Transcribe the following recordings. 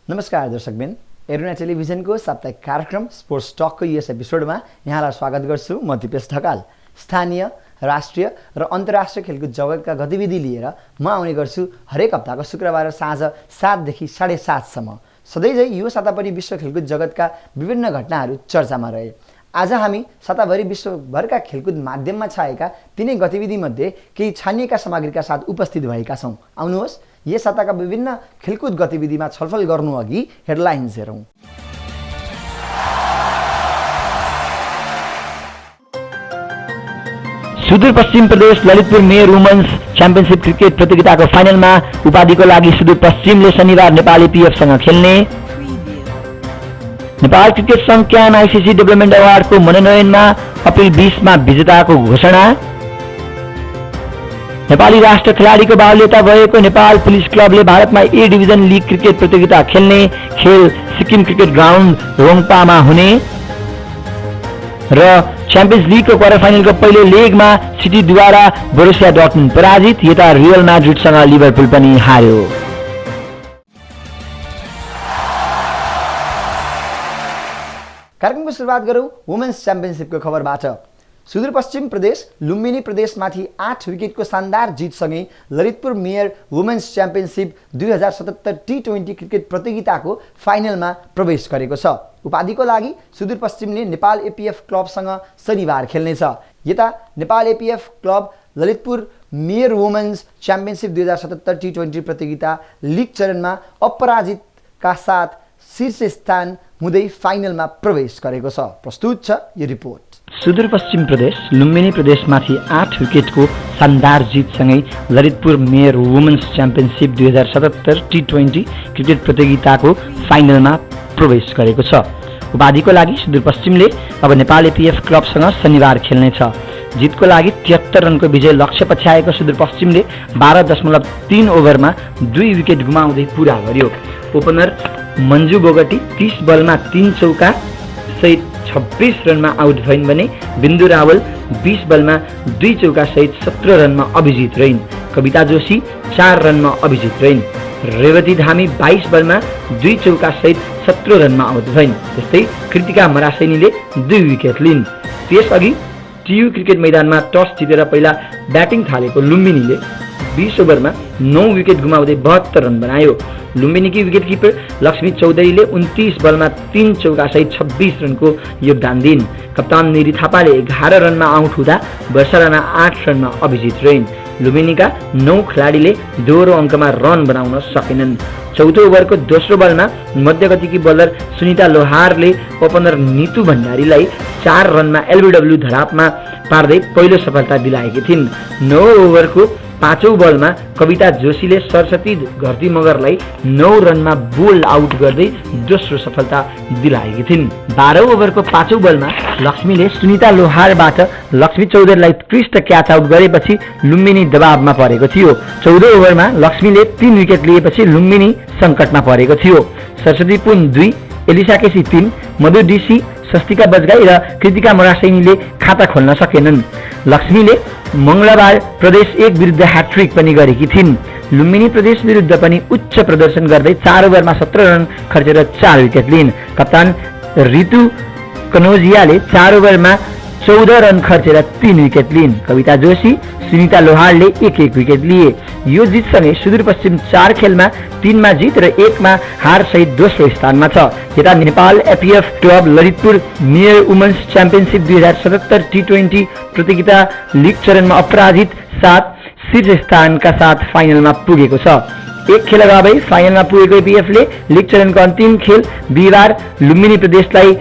नमस्कार दर्शकबिन, एरोना टेलिभिजनको साप्ताहिक कार्यक्रम स्पोर्ट्स टकको यस एपिसोडमा यहाँलाई स्वागत गर्छु। म दिपेश ढकाल। स्थानीय, राष्ट्रिय र अन्तर्राष्ट्रिय खेलकुद जगतका गतिविधि लिएर म आउने गर्छु हरेक हप्ताको शुक्रबार साँझ 7 देखि 7:30 सम्म। सधैँझै यो साता पनि विश्व खेलकुद जगतका विभिन्न घटनाहरू चर्चामा रहे। आज हामी साताभरि विश्वभरका खेलकुद माध्यममा छाएका तिनै गतिविधिमध्ये केही छानिएका सामग्रीका साथ उपस्थित भएका छौँ। आउनुहोस् यस साताका विभिन्न खेलकुद गतिविधिमा छलफल गर्नु अघि हेडलाइन्स हेरौँ। सुदूरपश्चिम प्रदेश Lalitpur mayor women's championship cricket प्रतियोगिताको फाइनलमा उपाधिको लागि सुदूरपश्चिमले शनिबार नेपाली पिएफसँग खेल्ने। नेपाल क्रिकेट संघ क्यान आइसिसी डेभलपमेन्ट अवार्डको मनोनयनमा अप्रिल 20 मा विजेताको घोषणा। नेपाली राष्ट्र खेलाडीको बाहुल्यता भएको नेपाल पुलिस क्लबले भारतमा ए डिभिजन लिग क्रिकेट प्रतियोगिता खेल्ने। खेल सिक्किम क्रिकेट ग्राउन्ड रोङपामा हुने। र च्याम्पियन्स लिगको क्वार्टर फाइनलको पहिलो लेगमा सिटीद्वारा बोरुसिया डर्टमुन्ड पराजित। यता रियल म्याड्रिडसँग लिभरपुल पनि हार्यो। कार्यक्रमको सुरुवात गरौँ वुमेन्स च्याम्पियनसिपको खबरबाट। सुदूरपश्चिम प्रदेश लुम्बिनी प्रदेशमाथि 8 विकेटको शानदार जितसँगै ललितपुर मेयर वुमेन्स च्याम्पियनसिप 2077 टी20 क्रिकेट प्रतियोगिताको फाइनलमा प्रवेश गरेको छ। उपाधिको लागि सुदूरपश्चिमले नेपाल एपीएफ क्लबसँग शनिबार खेल्नेछ। यता Nepal APF club Lalitpur mayor women's championship 2077 टी20 प्रतियोगिता लिग चरणमा अपराजितका साथ शीर्ष स्थान हुँदै फाइनलमा प्रवेश गरेको छ। प्रस्तुत छ यो रिपोर्ट। सुदूरपश्चिम प्रदेश लुम्बिनी प्रदेशमाथि 8 विकेटको शानदार जितसँगै ललितपुर मेयर वुमेन्स च्याम्पियनसिप 2077 टी20 क्रिकेट प्रतियोगिताको फाइनलमा प्रवेश गरेको छ। उपाधिको लागि सुदूरपश्चिमले अब नेपाल एपीएफ क्लबसँग शनिबार खेल्नेछ। जितको लागि 73 रनको विजय लक्ष्य पछ्याएको सुदूरपश्चिमले 12.3 ओभरमा 2 विकेट गुमाउँदै पुरा गर्यो। ओपनर मन्जु बोगटी 30 बलमा 3 चौका सहित 26 रनमा आउट भइन् भने बिन्दु रावल 20 बलमा 2 चौका सहित 17 रनमा अभिजित रहिन्। कविता जोशी 4 रनमा अभिजित रहिन्। रेवती धामी 22 बलमा 2 चौका सहित 17 रनमा आउट भइन्। त्यस्तै कृतिका मरासेनीले 2 विकेट लिइन्। त्यसअघि टियु क्रिकेट मैदानमा टस जितेर पहिला ब्याटिङ थालेको लुम्बिनीले 20 ओभरमा 9 विकेट गुमाउँदै 72 रन बनायो। लुम्बिनीकी विकेटकिपर लक्ष्मी चौधरीले 29 बलमा 3 चौका सहित 26 रनको योगदान दिइन्। कप्तान निरी थापाले 11 रनमा आउट हुँदा वर्षा राणा 8 रनमा अभिजित रहिन्। लुम्बिनीका 9 खेलाडीले दोहोरो अङ्कमा रन बनाउन सकेनन्। चौथो ओभरको दोस्रो बलमा मध्यगतिकी बलर सुनिता लोहारले ओपनर नीतु भण्डारीलाई 4 रनमा एलबीडब्ल्यू धरापमा पार्दै पहिलो सफलता दिलाएकी थिइन्। 9 ओभरको 5औं बलमा कविता जोशीले सरस्वती घरती मगरलाई 9 रनमा बोल्ड आउट गर्दै दोस्रो सफलता दिलाएकी थिइन्। 12औं ओभरको 5औं बलमा लक्ष्मीले सुनिता लोहारबाट लक्ष्मी चौधरीलाई उत्कृष्ट क्याच आउट गरेपछि लुम्बिनी दबावमा परेको थियो। 14औं ओभरमा लक्ष्मीले 3 विकेट लिएपछि लुम्बिनी सङ्कटमा परेको थियो। सरस्वती पुन 2, एलिसा केसी 3, मधु डीसी, स्वस्तिका बजगाई र कृतिका मरासेनीले खाता खोल्न सकेनन्। लक्ष्मीले मङ्गलबार प्रदेश 1 विरुद्ध ह्याट्रिक पनि गरेकी थिइन्। लुम्बिनी प्रदेश विरुद्ध पनि उच्च प्रदर्शन गर्दै 4 ओभरमा 17 रन खर्चेर 4 विकेट लिइन्। कप्तान ऋतु कनोजियाले 4 ओभरमा 14 रन खर्चेर 3 विकेट लिइन्। कविता जोशी, सुनिता लोहारले 1-1 विकेट लिए। यो जितसँगै सुदूरपश्चिम 4 खेलमा 3 मा जित र 1 मा हार सहित दोस्रो स्थानमा छ। यता Nepal APF club Lalitpur mayor women's championship 2077 टी20 प्रतियोगिता लिग चरणमा अपराजित साथ शीर्ष स्थानका साथ फाइनलमा पुगेको छ। 1 खेल अगावै फाइनलमा पुगेको एपीएफले लिग चरणको अन्तिम खेल बिहिबार लुम्बिनी प्रदेशलाई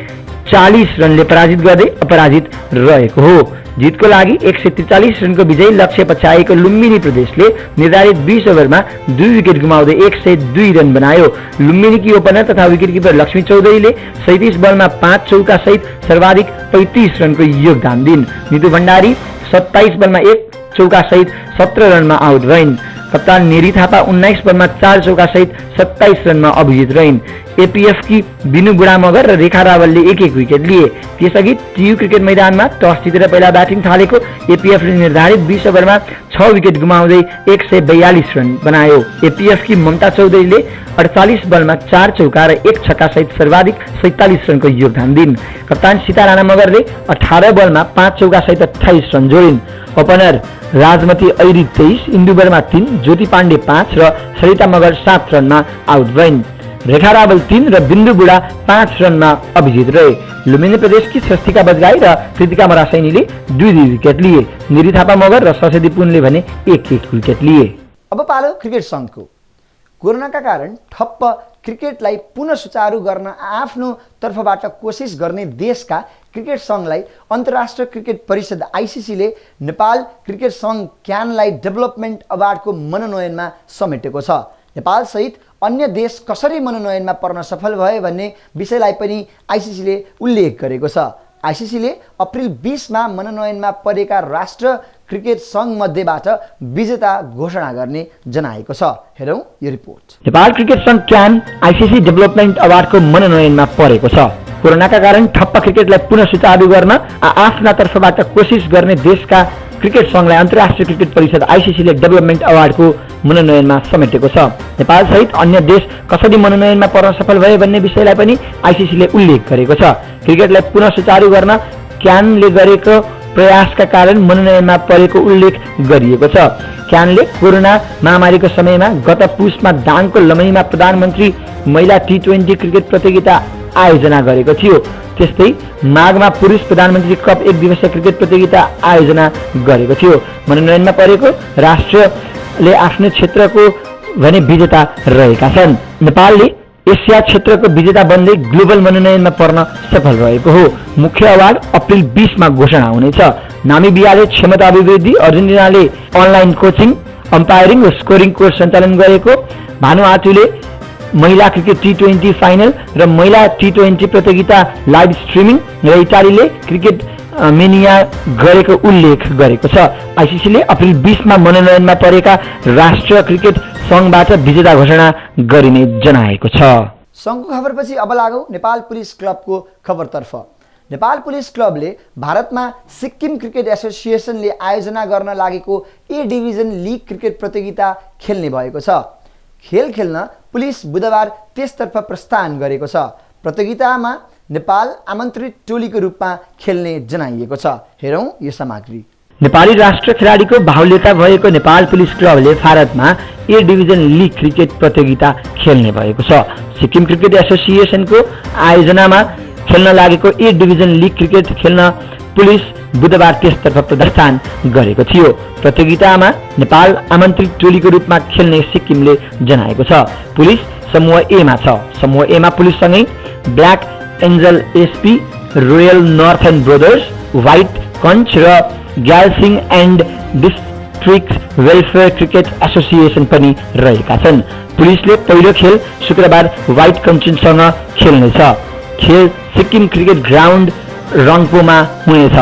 40 रनले पराजित गर्दै अपराजित रहेको हो। जितको लागि 143 रनको विजय लक्ष्य पछ्याएको लुम्बिनी प्रदेशले निर्धारित 20 ओभरमा 2 विकेट गुमाउँदै 102 रन बनायो। लुम्बिनीकी ओपनर तथा विकेटकिपर लक्ष्मी चौधरीले 37 बलमा 5 चौका सहित सर्वाधिक 35 रनको योगदान दिइन्। नीतु भण्डारी 27 बलमा 1 चौका सहित 17 रनमा आउट भइन्। कप्तान नेरी थापा 19 बलमा 4 चौका सहित 27 रनमा अभिजित रहिन्। एपीएफ की बिनु बुढा मगर र रेखा रावलले एक विकेट लिए। त्यसअघि टियु क्रिकेट मैदानमा टस जितेर पहिला ब्याटिङ थालेको एपीएफले निर्धारित 20 ओभरमा 6 विकेट गुमाउँदै 142 रन बनायो। एपीएफ की ममता चौधरीले 48 बलमा 4 चौका र 1 छक्का सहित सर्वाधिक 47 रनको योगदान दिइन्। कप्तान सीता राणा मगरले 18 बलमा 5 चौका सहित 28 रन जोडिन्। ओपनर राजमती ऐरी 23, इन्दु वर्मा 3, ज्योति पाण्डे 5 र सरिता मगर 7 रनमा आउट भइन्। रेखा रावल 3 र बिन्दु बुढा 5 रनमा अभिजित रहे। लुम्बिनी प्रदेशकी स्वस्तिका बजगाई र कृतिका मरासैनीले 2 विकेट लिए। निरी थापा मगर र ससेदी पुनले भने 1 विकेट लिए। अब पालो क्रिकेट सङ्घको। कोरोनाका कारण ठप्प क्रिकेटलाई पुनः सुचारू गर्न आफ्नो तर्फबाट कोसिस गर्ने देशका क्रिकेट सङ्घलाई अन्तर्राष्ट्रिय क्रिकेट परिषद आइसिसीले नेपाल क्रिकेट सङ्घ क्यानलाई डेभलपमेन्ट अवार्डको मनोनयनमा समेटेको छ। नेपाल सहित अन्य देश कसरी मनोनयनमा पर्न सफल भए भन्ने विषयलाई पनि आइसिसीले उल्लेख गरेको छ। आइसिसीले अप्रिल 20 मा मनोनयनमा परेका राष्ट्र क्रिकेट सङ्घ मध्येबाट विजेता घोषणा गर्ने जनाएको छ। हेरौँ यो रिपोर्ट। नेपाल क्रिकेट सङ्घ क्यान आइसिसी डेभलपमेन्ट अवार्डको मनोनयनमा परेको छ। कोरोनाका कारण ठप्प क्रिकेटलाई पुनः सुचारू गर्न आफ्ना तर्फबाट कोसिस गर्ने देशका क्रिकेट सङ्घलाई अन्तर्राष्ट्रिय क्रिकेट परिषद आइसिसीले डेभलपमेन्ट अवार्डको मनोनयनमा समेटेको छ। नेपाल सहित अन्य देश कसरी मनोनयनमा पर्न सफल भए भन्ने विषयलाई पनि आइसिसीले उल्लेख गरेको छ। क्रिकेटलाई पुनः सुचारू गर्न क्यानले गरेको प्रयासका कारण मनोनयनमा परेको उल्लेख गरिएको छ। क्यानले कोरोना महामारीको समयमा गत पुसमा दाङको लमैमा प्रधानमन्त्री महिला टी20 क्रिकेट प्रतियोगिता आयोजना गरेको थियो। त्यस्तै माघमा पुरुष प्रधानमन्त्री कप 1 दिवसीय क्रिकेट प्रतियोगिता आयोजना गरेको थियो। मनोनयनमा परेको राष्ट्रले आफ्नो क्षेत्रको भने विजेता रहेका छन्। नेपालले एसिया क्षेत्रको विजेता बन्दै ग्लोबल मनोनयनमा पर्न सफल रहेको हो। मुख्य अवार्ड अप्रिल 20 मा घोषणा हुनेछ। नामिबियाले क्षमता अभिवृद्धि, अर्जेन्टिनाले अनलाइन कोचिङ, अम्पायरिङ र स्कोरिङ कोर्स सञ्चालन गरेको, भानुआतुले महिला क्रिकेट टी20 फाइनल र महिला टी20 प्रतियोगिता लाइभ स्ट्रिमिङ र इटालीले क्रिकेट मेनिया गरेको उल्लेख गरेको छ। आइसिसीले अप्रिल 20 मा मनोनयनमा परेका राष्ट्रिय क्रिकेट सङ्घबाट विजेता घोषणा गरिने जनाएको छ। सङ्घको खबरपछि अब लागौँ नेपाल पुलिस क्लबको खबरतर्फ। नेपाल पुलिस क्लबले भारतमा सिक्किम क्रिकेट एसोसिएसनले आयोजना गर्न लागेको ए डिभिजन लिग क्रिकेट प्रतियोगिता खेल्ने भएको छ। खेल खेल्न पुलिस बुधबार त्यसतर्फ प्रस्थान गरेको छ। प्रतियोगितामा नेपाल आमन्त्रित टोलीको रूपमा खेल्ने जनाइएको छ। हेरौँ यो सामग्री। नेपाली राष्ट्र खेलाडीको बाहुल्यता भएको नेपाल पुलिस क्लबले भारतमा ए डिभिजन लिग क्रिकेट प्रतियोगिता खेल्ने भएको छ। सिक्किम क्रिकेट एसोसिएसनको आयोजनामा खेल्न लागेको ए डिभिजन लिग क्रिकेट खेल्न पुलिस बुधबार त्यसतर्फ प्रस्थान गरेको थियो। प्रतियोगितामा नेपाल आमन्त्रित टोलीको रूपमा खेल्ने सिक्किमले जनाएको छ। पुलिस समूह ए मा छ। समूह ए मा पुलिससँगै black angel SP, royal northern brothers, white conch र Gyalshing and district welfare cricket association पनि रहेका छन्। पुलिसले पहिलो खेल शुक्रबार व्हाइट कन्चसँग खेल्नेछ। खेल सिक्किम क्रिकेट ग्राउन्ड रङ्पोमा हुनेछ।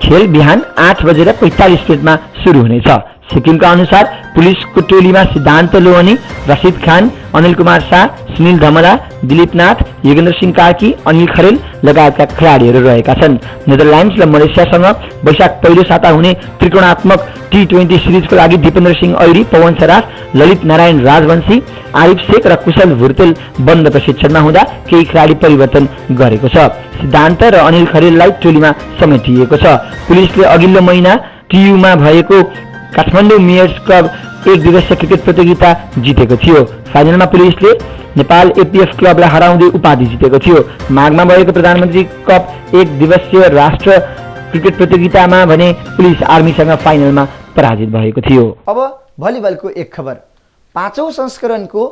खेल बिहान 8:45 सुरु हुनेछ। सिक्किमका अनुसार पुलिसको टोलीमा सिद्धान्त लोहनी, रसिद खान, अनिल कुमार शाह, सुनिल धमला, दिलीप नाथ, योगेन्द्र सिंह कार्की, अनिल खरेल लगायतका खेलाडीहरू रहेका छन्। नेदरल्यान्ड्स र मलेसियासँग वैशाख पहिलो साता हुने त्रिकोणात्मक टी20 सिरिजको लागि दिपेन्द्र सिंह ऐरी, पवन सराफ, ललित नारायण राजवंशी, आरिफ शेख र कुशल भुर्तेल बन्द प्रशिक्षणमा हुँदा केही खेलाडी परिवर्तन गरेको छ। सिद्धान्त र अनिल खरेललाई टोलीमा समेटिएको छ। पुलिसले अघिल्लो महिना टियुमा भएको काठमाडौँ मेयर्स क्लब 1 दिवसीय क्रिकेट प्रतियोगिता जितेको थियो। फाइनलमा पुलिसले नेपाल एपीएफ क्लबलाई हराउँदै उपाधि जितेको थियो। माघमा भएको प्रधानमन्त्री कप 1 दिवसीय राष्ट्र क्रिकेट प्रतियोगितामा भने पुलिस आर्मीसँग फाइनलमा पराजित भएको थियो। अब भलिबलको एक खबर। 5औं संस्करणको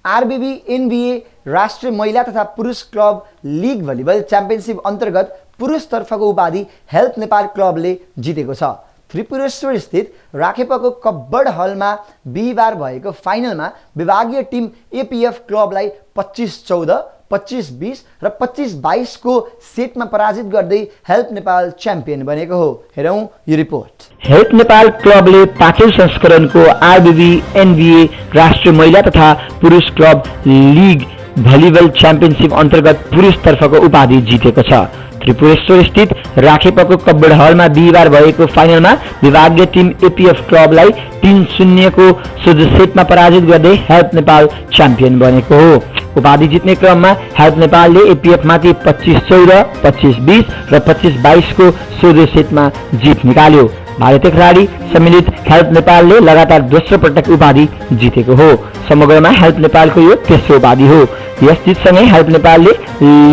आरबीबी एनबीए राष्ट्रिय महिला तथा पुरुष क्लब लिग भलिबल च्याम्पियनसिप अन्तर्गत पुरुषतर्फको उपाधि हेल्थ नेपाल क्लबले जितेको छ। त्रिपुरेश्वर स्थित राखेपको कब्बड हलमा बिहिबार भएको फाइनलमा विभागीय टिम एपीएफ क्लबलाई 25-14, 25-20 र 25-22 को सेटमा पराजित गर्दै हेल्प नेपाल च्याम्पियन बनेको हो। हेरौँ यो रिपोर्ट। हेल्प नेपाल क्लबले 5औं संस्करणको आरबिबी एनबिए राष्ट्रिय महिला तथा पुरुष क्लब लिग भलिबल च्याम्पियनसिप अन्तर्गत पुरुषतर्फको उपाधि जितेको छ। त्रिपुरेश्वर स्थित राखेपको कब्बड हलमा बिहिबार भएको फाइनलमा विभागीय टिम एपीएफ क्लबलाई 3-0 को सोझो सेटमा पराजित गर्दै हेल्प नेपाल च्याम्पियन बनेको हो। उपाधि जित्ने क्रममा हेल्प नेपालले एपीएफमाथि 25-14, 25-20 र 25-22 को सोझो सेटमा जित निकाल्यो। भारतीय खेलाडी सम्मिलित हेल्प नेपालले लगातार दोस्रो पटक उपाधि जितेको हो। समग्रमा हेल्प नेपालको यो तेस्रो उपाधि हो। यस जितसँगै हेल्प नेपालले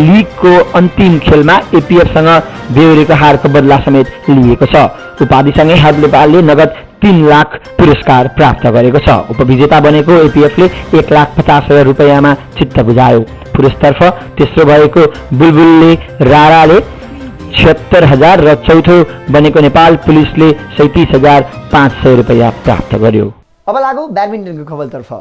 लिगको अन्तिम खेलमा एपीएफसँग बेहोरेको हारको बदला समेत लिएको छ। उपाधिसँगै हेल्प नेपालले नगद 3 लाख पुरस्कार प्राप्त गरेको छ। उपविजेता बनेको एपीएफले 1,50,000 रुपैयाँमा चित्त बुझायो। पुरुषतर्फ तेस्रो भएको बुलबुलले राराले 76,000 र चौथो बनेको नेपाल पुलिसले 37,500 रुपैयाँ प्राप्त गर्यो। अब लागौँ ब्याडमिन्टनको खबरतर्फ।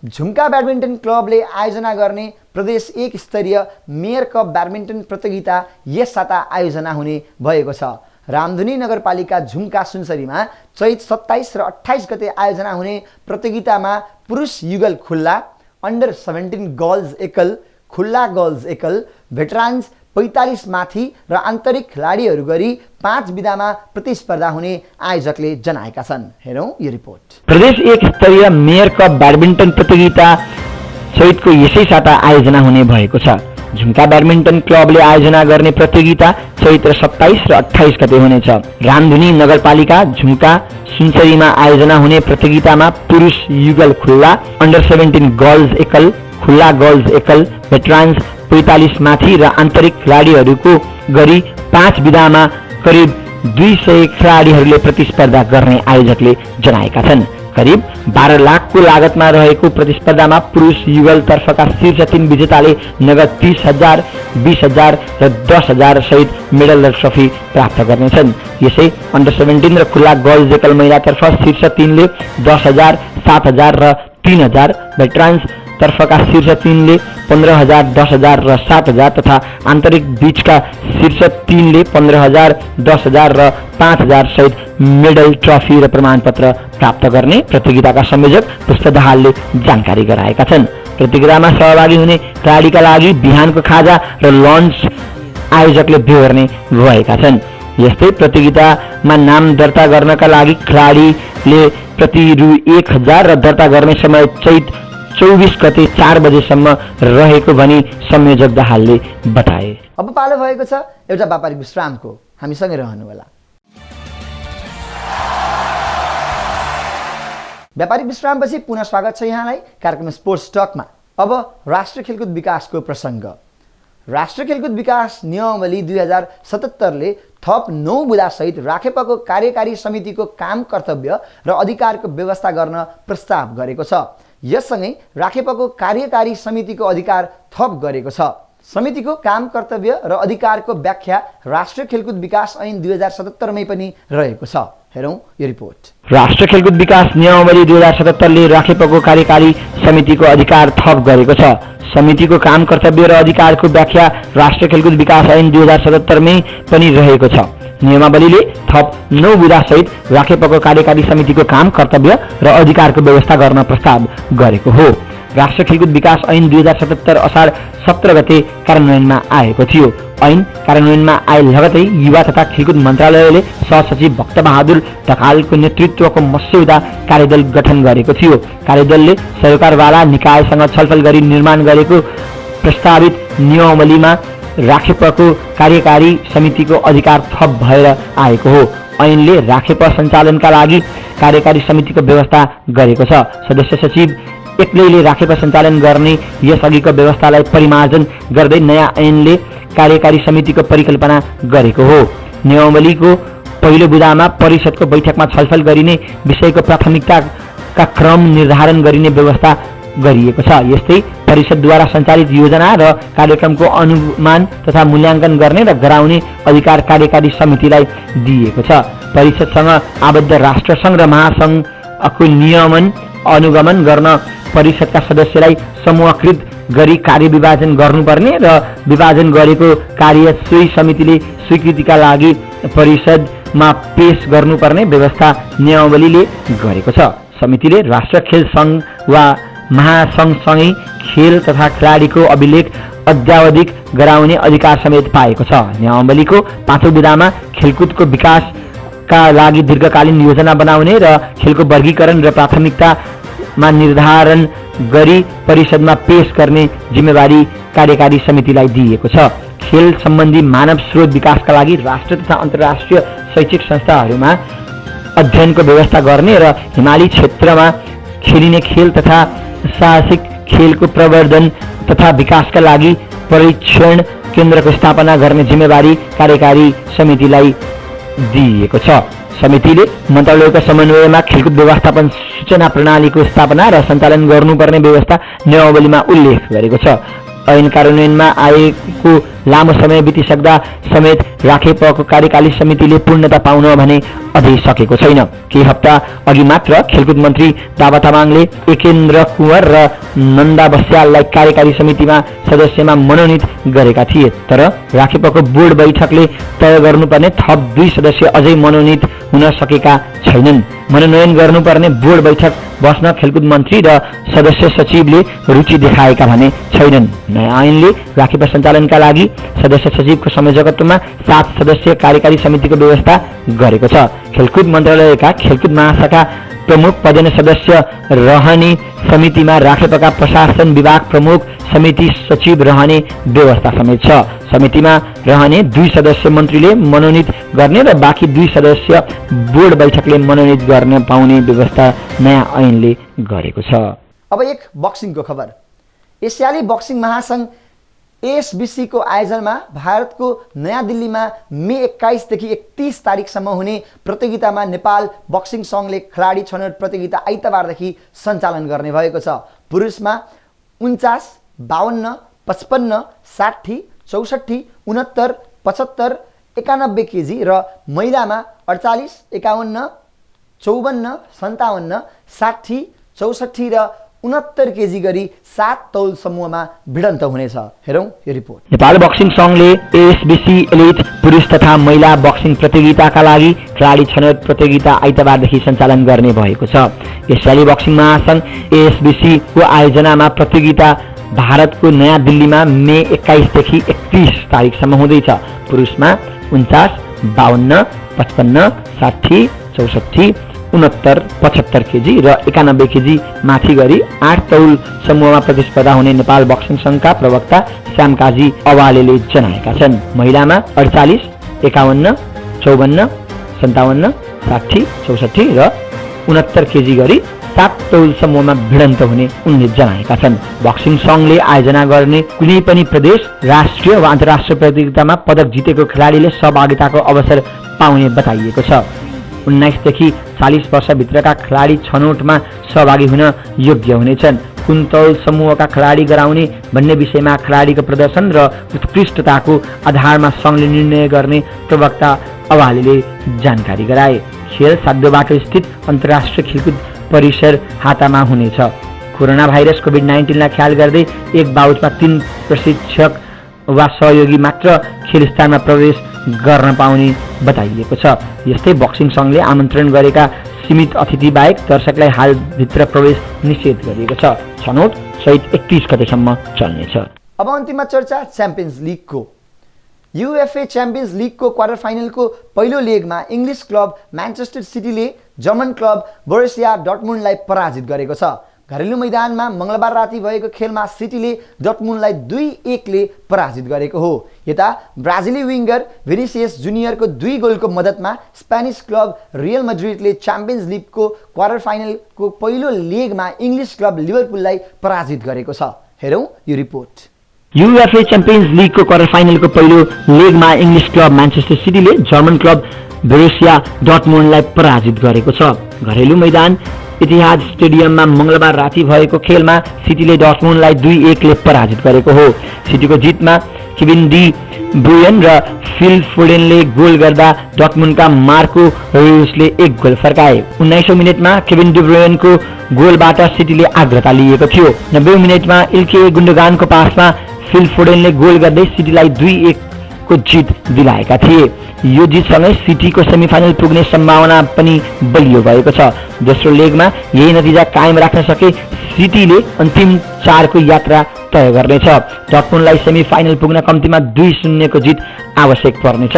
झुम्का ब्याडमिन्टन क्लबले आयोजना गर्ने प्रदेश 1 स्तरीय मेयर कप ब्याडमिन्टन प्रतियोगिता यस साता आयोजना हुने भएको छ। रामधुनी नगरपालिका झुम्का सुनसरीमा चैत 27 र 28 गते आयोजना हुने प्रतियोगितामा पुरुष युगल खुल्ला, अन्डर 17 गर्ल्स एकल, खुल्ला गर्ल्स एकल, भेटरान्स 45 माथि र आन्तरिक खेलाडीहरू गरी 5 विधामा प्रतिस्पर्धा हुने आयोजकले जनाएका छन्। हेरौँ यो रिपोर्ट। प्रदेश 1 स्तरीय मेयर कप ब्याडमिन्टन प्रतियोगिता चैतको यसै साता आयोजना हुने भएको छ। झुम्का ब्याडमिन्टन क्लबले आयोजना गर्ने प्रतियोगिता चैत 27 र 28 गते हुनेछ। रामधुनी नगरपालिका झुम्का सुनसरीमा आयोजना हुने प्रतियोगितामा पुरुष युगल खुल्ला, अन्डर 17 गर्ल्स एकल, खुल्ला गर्ल्स एकल, भेटरान्स 45 माथि र आन्तरिक खेलाडीहरूको गरी 5 विधामा करिब 200 खेलाडीहरूले प्रतिस्पर्धा गर्ने आयोजकले जनाएका छन्। करिब 12 लाखको लागतमा रहेको प्रतिस्पर्धामा पुरुष युगल तर्फका शीर्ष 3 विजेताले नगद 30,000, 20,000 र 10,000 सहित मेडल र ट्रफी प्राप्त गर्नेछन्। यसै अन्डर 17 र खुल्ला गर्ल्स एकल महिलातर्फ शीर्ष 3 ले 10,000, 7,000 र 3,000, भेटरान्स तर्फका शीर्ष 3 ले 15,000, 10,000 र 7,000 तथा आन्तरिक बीचका शीर्ष 3 ले 15,000, 10,000 र 5,000 सहित मेडल, ट्रफी र प्रमाणपत्र प्राप्त गर्ने प्रतियोगिताका संयोजक पुष्प दाहालले जानकारी गराएका छन्। प्रतियोगितामा सहभागी हुने खेलाडीका लागि बिहानको खाजा र लन्च आयोजकले बेहोर्ने भएका छन्। यस्तै प्रतियोगितामा नाम दर्ता गर्नका लागि खेलाडीले प्रति रु 1,000 र दर्ता गर्ने समय चैत 24 गते 4 बजेसम्म रहेको भनी संयोजक दाहालले बताए। अब पालो भएको छ एउटा व्यापारिक विश्रामको। हामीसँगै रहनुहोला। व्यापारिक विश्रामपछि पुनः स्वागत छ यहाँलाई कार्यक्रम स्पोर्ट्स टकमा। अब राष्ट्रिय खेलकुद विकासको प्रसङ्ग। राष्ट्रिय खेलकुद विकास नियमावली 2077 ले थप 9 बुँदासहित राखेपाको कार्यकारी समितिको काम, कर्तव्य र अधिकारको व्यवस्था गर्न प्रस्ताव गरेको छ। यससँगै राखेपाको कार्यकारी समितिको अधिकार थप गरेको छ। समितिको काम, कर्तव्य र अधिकारको व्याख्या राष्ट्रिय खेलकुद विकास ऐन 2077 मै पनि रहेको छ। हेरौँ यो रिपोर्ट। राष्ट्रिय खेलकुद विकास नियमावली 2077 ले राखेपाको कार्यकारी समितिको अधिकार थप गरेको छ। समितिको काम, कर्तव्य र अधिकारको व्याख्या राष्ट्रिय खेलकुद विकास ऐन 2077 मै पनि रहेको छ। नियमावलीले थप 9 बुँदासहित राखेपाको कार्यकारी समितिको काम, कर्तव्य र अधिकारको व्यवस्था गर्न प्रस्ताव गरेको हो। राष्ट्रिय खेलकुद विकास ऐन 2077 असार 17 गते कार्यान्वयनमा आएको थियो। ऐन कार्यान्वयनमा आए लगतै युवा तथा खेलकुद मन्त्रालयले सहसचिव भक्तबहादुर ढकालको नेतृत्वको मस्यौदा कार्यदल गठन गरेको थियो। कार्यदलले सरकारवाला निकायसँग छलफल गरी निर्माण गरेको प्रस्तावित नियमावलीमा राखेपाको कार्यकारी समितिको अधिकार थप भएर आएको हो। ऐनले राखेपा सञ्चालनका लागि कार्यकारी समितिको व्यवस्था गरेको छ। सदस्य सचिव एक्लैले राखेपा सञ्चालन गर्ने यसअघिको व्यवस्थालाई परिमार्जन गर्दै नयाँ ऐनले कार्यकारी समितिको परिकल्पना गरेको हो। नियमावलीको पहिलो बुँदामा परिषदको बैठकमा छलफल गरिने विषयको प्राथमिकताका क्रम निर्धारण गरिने व्यवस्था गरिएको छ। यस्तै परिषदद्वारा सञ्चालित योजना र कार्यक्रमको अनुमान तथा मूल्याङ्कन गर्ने र गराउने अधिकार कार्यकारी समितिलाई दिएको छ। परिषदसँग आबद्ध राष्ट्रसङ्घ र महासङ्घको नियमन अनुगमन गर्न परिषदका सदस्यलाई समूहकृत गरी कार्य विभाजन गर्नुपर्ने र विभाजन गरेको कार्य सोही समितिले स्वीकृतिका लागि परिषदमा पेश गर्नुपर्ने व्यवस्था नियमावलीले गरेको छ। समितिले राष्ट्र खेल सङ्घ वा महासङ्घसँगै खेल तथा खेलाडीको अभिलेख अद्यावधिक गराउने अधिकार समेत पाएको छ। नियमावलीको 5औं विधामा खेलकुदको विकासका लागि दीर्घकालीन योजना बनाउने र खेलको वर्गीकरण र प्राथमिकतामा निर्धारण गरी परिषदमा पेश गर्ने जिम्मेवारी कार्यकारी समितिलाई दिएको छ। खेल सम्बन्धी मानव स्रोत विकासका लागि राष्ट्र तथा अन्तर्राष्ट्रिय शैक्षिक संस्थाहरूमा अध्ययनको व्यवस्था गर्ने र हिमाली क्षेत्रमा खेलिने खेल तथा साहसिक खेलको प्रवर्धन तथा विकासका लागि परीक्षण केन्द्रको स्थापना गर्ने जिम्मेवारी कार्यकारी समितिलाई दिएको छ। समितिले मन्त्रालयको समन्वयमा खेलकुद व्यवस्थापन सूचना प्रणालीको स्थापना र सञ्चालन गर्नुपर्ने व्यवस्था नियमावलीमा उल्लेख गरेको छ। ऐन कार्यान्वयनमा आएको लामो समय बितिसक्दा समेत राखेको कार्यकारी समितिले पूर्णता पाउन भने अझै सकेको छैन। केही हप्ता अघि मात्र खेलकुद मन्त्री बाबा तामाङले एकेन्द्र कुँवर र नन्दा बस्याललाई कार्यकारी समितिमा सदस्यमा मनोनित गरेका थिए, तर राखेपको बोर्ड बैठकले तय गर्नुपर्ने थप 2 सदस्य अझै मनोनित हुन सकेका छैनन्। मनोनयन गर्नुपर्ने बोर्ड बैठक बस्न खेलकुद मन्त्री र सदस्य सचिवले रुचि देखाएका भने छैनन्। नयाँ ऐनले राखेपा सञ्चालनका लागि सदस्य सचिवको संयोजकत्वमा 7 सदस्यीय कार्यकारी समितिको व्यवस्था गरेको छ। खेलकुद मन्त्रालयका खेलकुद महाशाखा प्रमुख पदेन सदस्य रहने समितिमा राखेपाका प्रशासन विभाग प्रमुख समिति सचिव रहने व्यवस्था समेत छ। समितिमा रहने 2 सदस्य मन्त्रीले मनोनित गर्ने र बाँकी 2 सदस्य बोर्ड बैठकले मनोनित गर्न पाउने व्यवस्था नयाँ ऐनले गरेको छ। अब एक बक्सिङको खबर। एसियाली बक्सिङ महासङ्घ एएसबीसी को आयोजनामा भारतको नयाँ दिल्लीमा मे 21 देखि 31 तारिकसम्म हुने प्रतियोगितामा नेपाल बक्सिङ सङ्घले खेलाडी छनौट प्रतियोगिता आइतबारदेखि सञ्चालन गर्ने भएको छ। पुरुषमा 49, 52, 55, 60, 64, 69, 75, 91 केजी र महिलामा 48, 51, 54, 57, 60, 64 र 69 केजी गरी 7 तौल समूहमा भिडन्त हुनेछ। हेरौं यो रिपोर्ट। नेपाल बक्सिङ सङ्घले एएसबीसी एलिट पुरुष तथा महिला बक्सिङ प्रतियोगिताका लागि खेलाडी छनौट प्रतियोगिता आइतबारदेखि सञ्चालन गर्ने भएको छ। एसियाली बक्सिङ महासङ्घ एएसबीसी को आयोजनामा प्रतियोगिता भारतको नयाँ दिल्लीमा मे 21 देखि 31 तारिकसम्म हुँदैछ। पुरुषमा 49, 52, 55, 60, 64, 69, 75 केजी र 91 केजी माथि गरी 8 तौल समूहमा प्रतिस्पर्धा हुने नेपाल बक्सिङ सङ्घका प्रवक्ता श्याम काजी अवालेले जनाएका छन्। महिलामा 48, 51, 54, 57, 60, 64 र 69 केजी गरी 7 तौल समूहमा भिडन्त हुने उनले जनाएका छन्। बक्सिङ सङ्घले आयोजना गर्ने कुनै पनि प्रदेश, राष्ट्रिय वा अन्तर्राष्ट्रिय प्रतियोगितामा पदक जितेको खेलाडीले सहभागिताको अवसर पाउने बताइएको छ। 19 देखि 40 वर्षभित्रका खेलाडी छनौटमा सहभागी हुन योग्य हुनेछन्। कुन तौल समूहका खेलाडी गराउने भन्ने विषयमा खेलाडीको प्रदर्शन र उत्कृष्टताको आधारमा सङ्घले निर्णय गर्ने प्रवक्ता अवालेले जानकारी गराए। खेल साध्य स्थित अन्तर्राष्ट्रिय खेलकुद परिसर हातामा हुनेछ। कोरोना भाइरस कोभिड-19 लाई ख्याल गर्दै एक बाउटमा 3 प्रशिक्षक वा सहयोगी मात्र खेल स्थानमा प्रवेश गर्न पाउने बताइएको छ। यस्तै बक्सिङ सङ्घले आमन्त्रण गरेका सीमित अतिथि बाहेक दर्शकलाई हालभित्र प्रवेश निषेध गरिएको छ। छनौट सहित 31 गतेसम्म चल्नेछ। अब अन्तिममा चर्चा च्याम्पियन्स लिगको। युएफए च्याम्पियन्स लिगको क्वार्टर फाइनलको पहिलो लेगमा इङ्ग्लिस क्लब म्यान्चेस्टर सिटीले जर्मन क्लब बोरुसिया डर्टमुन्डलाई पराजित गरेको छ। घरेलु मैदानमा मंगलबार राति भएको खेलमा सिटीले डर्टमुन्डलाई 2-1 ले पराजित गरेको हो। यता ब्राजिली विङ्गर भिनिसियस जुनियरको 2 गोलको मद्दतमा स्पेनिस क्लब रियल मैड्रिडले च्याम्पियन्स लिगको क्वार्टर फाइनलको पहिलो लेगमा इङ्ग्लिस क्लब लिभरपुललाई पराजित गरेको छ। हेरौं यो रिपोर्ट। युएफए च्याम्पियन्स लिगको क्वार्टर फाइनलको पहिलो लेगमा इङ्ग्लिस क्लब म्यान्चेस्टर सिटीले जर्मन क्लब बोरुसिया डर्टमुन्डलाई पराजित गरेको छ। घरेलु मैदान इतिहाद स्टेडियममा मंगलबार राति भएको खेलमा सिटीले डर्टमुन्डलाई 2-1 ले पराजित गरेको हो। सिटीको जितमा केभिन डी ब्रुयन र फिल फोडेनले गोल गर्दा डर्टमुन्डका मार्को रोयसले 1 गोल फर्काए। 19औं मिनेटमा केभिन डी ब्रुयनको गोलबाट सिटीले अग्रता लिएको थियो। 90औं मिनेटमा इल्के गुन्डोगानको पासमा फिल फोडेनले गोल गर्दै सिटीलाई 2-1 को जित दिलाएका थिए। यो जितसँगै सिटीको सेमिफाइनल पुग्ने सम्भावना पनि बलियो भएको छ। दोस्रो लेगमा यही नतिजा कायम राख्न सके सिटीले अन्तिम 4 को यात्रा तय गर्नेछ। डर्टमुन्डलाई सेमिफाइनल पुग्न कम्तीमा 2-0 को जित आवश्यक पर्नेछ।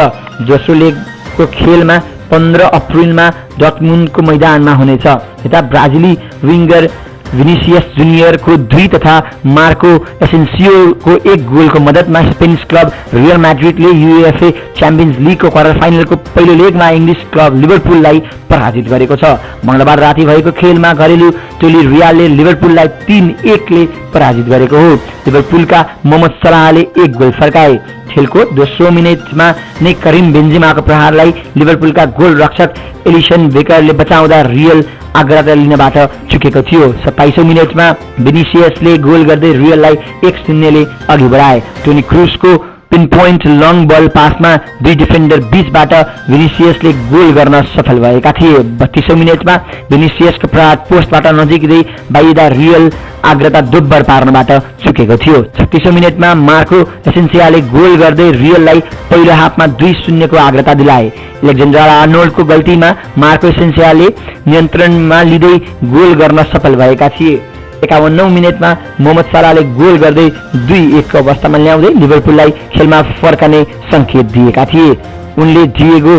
दोस्रो लेगको खेलमा 15 अप्रिलमा डर्टमुन्डको मैदानमा हुनेछ। यता ब्राजिली विङ्गर विनिसियस जुनियरको 2 तथा मार्को एसेन्सियोको 1 गोलको मद्दतमा स्पेनिस क्लब रियल मैड्रिडले यूएफए च्याम्पियन्स लीगको क्वार्टर फाइनलको पहिलो लेगमा इंग्लिस क्लब लिभरपुललाई पराजित गरेको छ। मंगलबार राति भएको खेलमा घरेलु टोली रियलले लिभरपुललाई 3-1 ले पराजित गरेको हो। लिभरपुलका मोहम्मद सलाहले 1 गोल फर्काए। खेलको दोस्रो मिनेटमा नै करिम बेन्जेमाको प्रहारलाई लिभरपुलका गोल रक्षक एलिसन बेकरले बचाउँदा रियल अग्रता लिनबाट चुकेको थियो। 27औं मिनेटमा विनिसियसले गोल गर्दै रियललाई 1-0 ले अघि बढाए। टोनी क्रुजको पिन पोइन्ट लङ बल पासमा 2 डिफेन्डर बीचबाट विनिसियसले गोल गर्न सफल भएका थिए। 32औं मिनेटमा विनिसियसको प्रहार पोस्टबाट नजिकै बाहिर रियल अग्रता दोब्बर पार्नबाट चुकेको थियो। 36औं मिनेटमा मार्को एसेन्सियाले गोल गर्दै रियललाई पहिलो हाफमा 2-0 को अग्रता दिलाए। एलेक्जेन्डर आर्नोल्डको गल्तीमा मार्को एसेन्सियाले नियन्त्रणमा लिँदै गोल गर्न सफल भएका थिए। 51औं मिनेटमा मोहम्मद सलाहले गोल गर्दै 2-1 को अवस्थामा ल्याउँदै लिभरपुललाई खेलमा फर्कने संकेत दिएका थिए। उनले डिएगो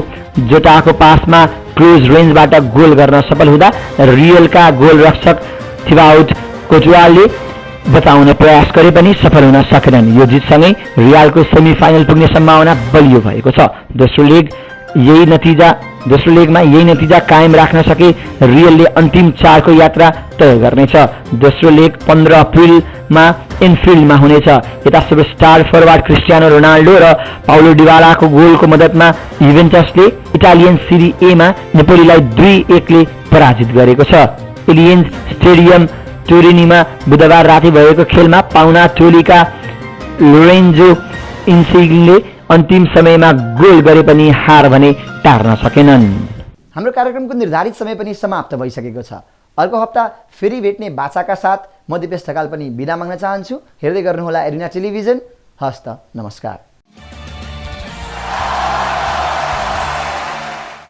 जोटाको पासमा क्लोज रेन्जबाट गोल गर्न सफल हुँदा रियलका गोल रक्षक थिबाउट कोटुवाले बचाउने प्रयास गरे पनि सफल हुन सकेनन्। यो जितसँगै रियलको सेमिफाइनल पुग्ने सम्भावना बलियो भएको छ। दोस्रो लेगमा यही नतिजा कायम राख्न सके रियलले अन्तिम 4 को यात्रा तय गर्नेछ। दोस्रो लेग 15 अप्रिलमा एनफिल्डमा हुनेछ। यता सुपरस्टार फरवार्ड क्रिस्टियानो रोनाल्डो र पाउलो डिबालाको गोलको मद्दतमा युभेन्टसले इटालियन सिरी एमा नेपोलीलाई 2-1 ले पराजित गरेको छ। एलियन्स स्टेडियम टोरिनीमा बुधबार राति भएको खेलमा पाउना टोलीका लोरेन्जो इन्सिग्ले अन्तिम समयमा गोल गरे पनि हार भने टार्न सकेनन्। हाम्रो कार्यक्रमको निर्धारित समय पनि समाप्त भइसकेको छ। अर्को हप्ता फेरि भेट्ने बाचाका साथ म दिपेश ढकाल पनि बिदा माग्न चाहन्छु। हेर्दै गर्नुहोला एरिना टेलिभिजन। हस्त नमस्कार।